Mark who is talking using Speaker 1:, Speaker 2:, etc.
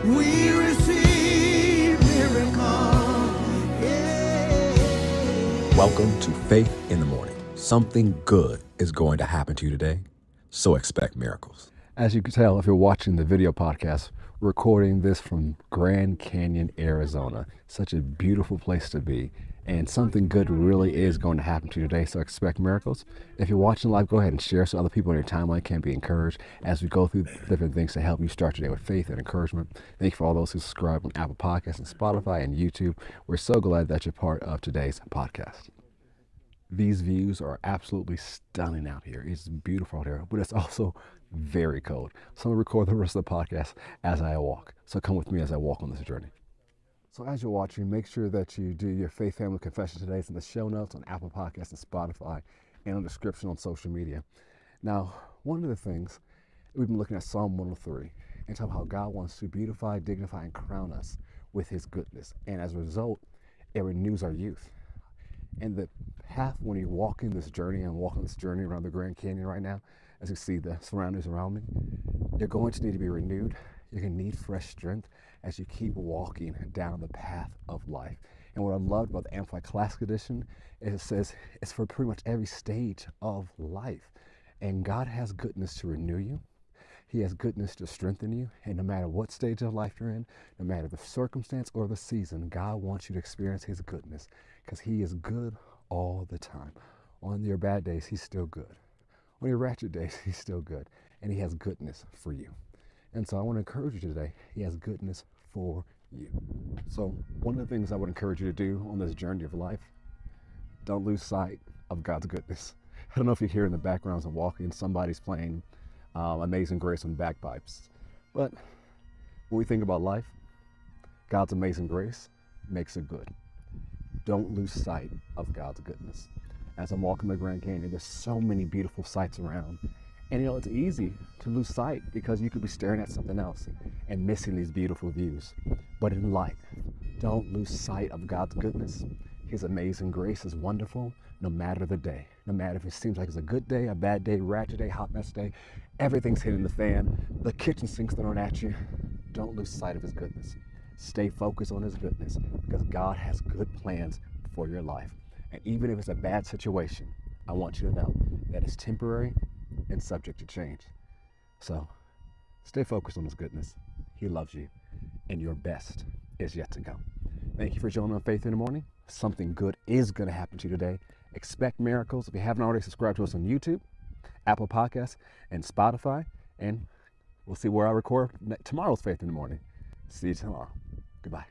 Speaker 1: We receive miracle. Yeah.
Speaker 2: Welcome to Faith in the Morning. Something good is going to happen to you today, so expect miracles. As you can tell, if you're watching the video podcast, we're recording this from Grand Canyon, Arizona. Such a beautiful place to be. And something good really is going to happen to you today, so expect miracles. If you're watching live, go ahead and share so other people in your timeline can be encouraged as we go through different things to help you start your day with faith and encouragement. Thank you for all those who subscribe on Apple Podcasts and Spotify and YouTube. We're so glad that you're part of today's podcast. These views are absolutely stunning out here. It's beautiful out here, but it's also very cold. So I'm going to record the rest of the podcast as I walk. So come with me as I walk on this journey. So as you're watching, make sure that you do your Faith Family Confession today. It's in the show notes on Apple Podcasts and Spotify and on the description on social media. Now, one of the things, we've been looking at Psalm 103 and talking about how God wants to beautify, dignify, and crown us with his goodness. And as a result, it renews our youth. And the path when you walk in this journey, and walking this journey around the Grand Canyon right now, as you see the surroundings around me, you're going to need to be renewed. You're going to need fresh strength as you keep walking down the path of life. And what I loved about the Amplified Classic Edition is it says it's for pretty much every stage of life. And God has goodness to renew you. He has goodness to strengthen you. And no matter what stage of life you're in, no matter the circumstance or the season, God wants you to experience his goodness because he is good all the time. On your bad days, he's still good. On your ratchet days, he's still good. And he has goodness for you. And so I want to encourage you today. He has goodness for you. So one of the things I would encourage you to do on this journey of life, don't lose sight of God's goodness. I don't know if you hear in the background as I'm walking, somebody's playing Amazing Grace on bagpipes. But when we think about life, God's amazing grace makes it good. Don't lose sight of God's goodness. As I'm walking the Grand Canyon, there's so many beautiful sights around. And you know, it's easy to lose sight because you could be staring at something else and missing these beautiful views. But in life, don't lose sight of God's goodness. His amazing grace is wonderful no matter the day. No matter if it seems like it's a good day, a bad day, ratchet day, hot mess day, everything's hitting the fan, the kitchen sink's thrown at you. Don't lose sight of his goodness. Stay focused on his goodness because God has good plans for your life. And even if it's a bad situation, I want you to know that it's temporary and subject to change. So stay focused on his goodness. He loves you, and your best is yet to come. Thank you for joining on Faith in the Morning. Something good is going to happen to you today. Expect miracles. If you haven't already, subscribed to us on YouTube, Apple Podcasts, and Spotify. And we'll see where I record tomorrow's Faith in the Morning. See you tomorrow. Goodbye.